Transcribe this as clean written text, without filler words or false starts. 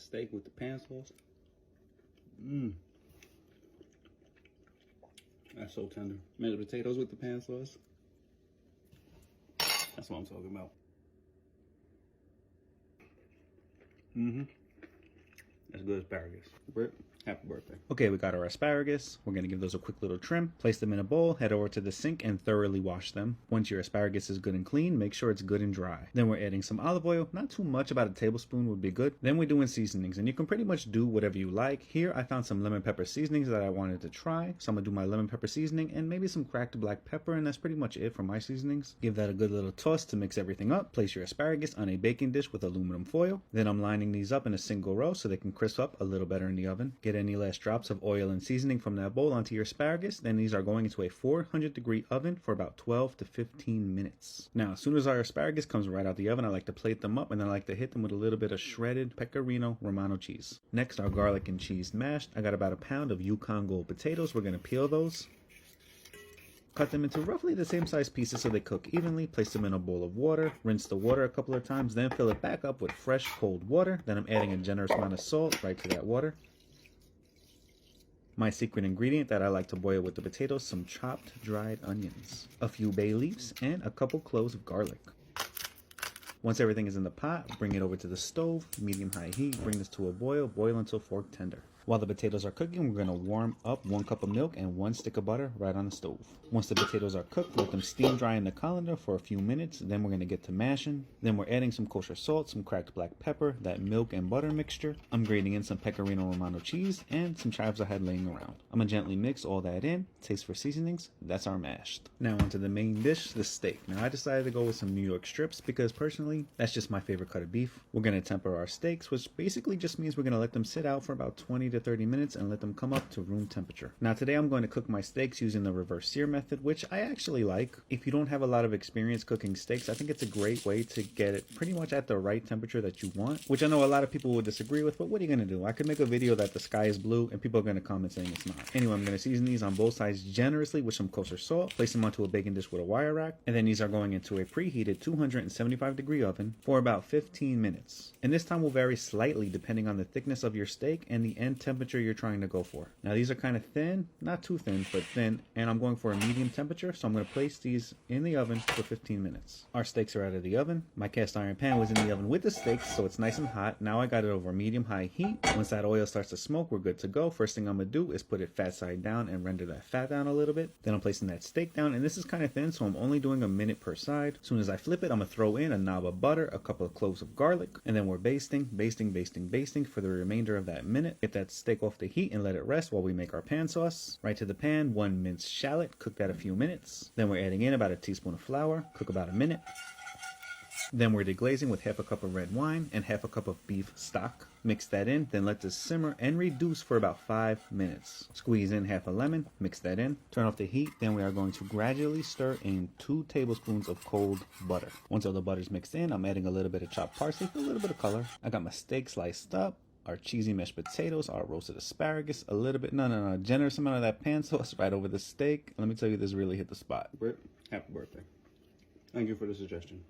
steak with the pan sauce. Mmm. That's so tender. Mashed potatoes with the pan sauce. That's what I'm talking about. That's good asparagus. Britt, happy birthday. Okay, we got our asparagus. We're gonna give those a quick little trim. Place them in a bowl, head over to the sink and thoroughly wash them. Once your asparagus is good and clean, make sure it's good and dry. Then we're adding some olive oil, not too much, about a tablespoon would be good. Then we're doing seasonings, and you can pretty much do whatever you like. Here, I found some lemon pepper seasonings that I wanted to try. So I'm gonna do my lemon pepper seasoning and maybe some cracked black pepper, and that's pretty much it for my seasonings. Give that a good little toss to mix everything up. Place your asparagus on a baking dish with aluminum foil. Then I'm lining these up in a single row so they can crisp up a little better in the oven. Get any last drops of oil and seasoning from that bowl onto your asparagus. Then these are going into a 400-degree oven for about 12 to 15 minutes. Now, as soon as our asparagus comes right out the oven, I like to plate them up, and then I like to hit them with a little bit of shredded Pecorino Romano cheese. Next, our garlic and cheese mashed. I got about a pound of Yukon Gold potatoes. We're going to peel those. Cut them into roughly the same size pieces so they cook evenly. Place them in a bowl of water. Rinse the water a couple of times, then fill it back up with fresh cold water. Then I'm adding a generous amount of salt right to that water. My secret ingredient that I like to boil with the potatoes, some chopped dried onions, a few bay leaves, and a couple cloves of garlic. Once everything is in the pot, bring it over to the stove, medium-high heat, bring this to a boil until fork tender. While the potatoes are cooking, we're going to warm up 1 cup of milk and 1 stick of butter right on the stove. Once the potatoes are cooked, let them steam dry in the colander for a few minutes. Then we're going to get to mashing. Then we're adding some kosher salt, some cracked black pepper, that milk and butter mixture. I'm grating in some Pecorino Romano cheese and some chives I had laying around. I'm going to gently mix all that in. Taste for seasonings. That's our mashed. Now onto the main dish, the steak. Now I decided to go with some New York strips because personally, that's just my favorite cut of beef. We're going to temper our steaks, which basically just means we're going to let them sit out for about 20 to 30 minutes and let them come up to room temperature. Now today I'm going to cook my steaks using the reverse sear method, which I actually like. If you don't have a lot of experience cooking steaks, I think it's a great way to get it pretty much at the right temperature that you want, which I know a lot of people would disagree with, but what are you going to do? I could make a video that the sky is blue and people are going to comment saying it's not. Anyway, I'm going to season these on both sides generously with some kosher salt, place them onto a baking dish with a wire rack, and then these are going into a preheated 275-degree oven for about 15 minutes. And this time will vary slightly depending on the thickness of your steak and the end temperature you're trying to go for. Now these are kind of thin, not too thin, but thin, and I'm going for a medium temperature, so I'm going to place these in the oven for 15 minutes. Our steaks are out of the oven. My cast iron pan was in the oven with the steaks, so it's nice and hot. Now I got it over medium-high heat. Once that oil starts to smoke, we're good to go. First thing I'm going to do is put it fat side down and render that fat down a little bit. Then I'm placing that steak down, and this is kind of thin, so I'm only doing a minute per side. As soon as I flip it, I'm going to throw in a knob of butter, a couple of cloves of garlic, and then we're basting for the remainder of that minute. Get that steak off the heat and let it rest while we make our pan sauce. Right to the pan, 1 minced shallot, cook that a few minutes. Then we're adding in about a teaspoon of flour, cook about a minute. Then we're deglazing with half a cup of red wine and half a cup of beef stock. Mix that in, then let this simmer and reduce for about 5 minutes. Squeeze in half a lemon, mix that in, turn off the heat, then we are going to gradually stir in 2 tablespoons of cold butter. Once all the butter's mixed in, I'm adding a little bit of chopped parsley for a little bit of color. I got my steak sliced up, our cheesy mashed potatoes, our roasted asparagus, a little bit, a generous amount of that pan sauce right over the steak. Let me tell you, this really hit the spot. Britt, happy birthday. Thank you for the suggestion.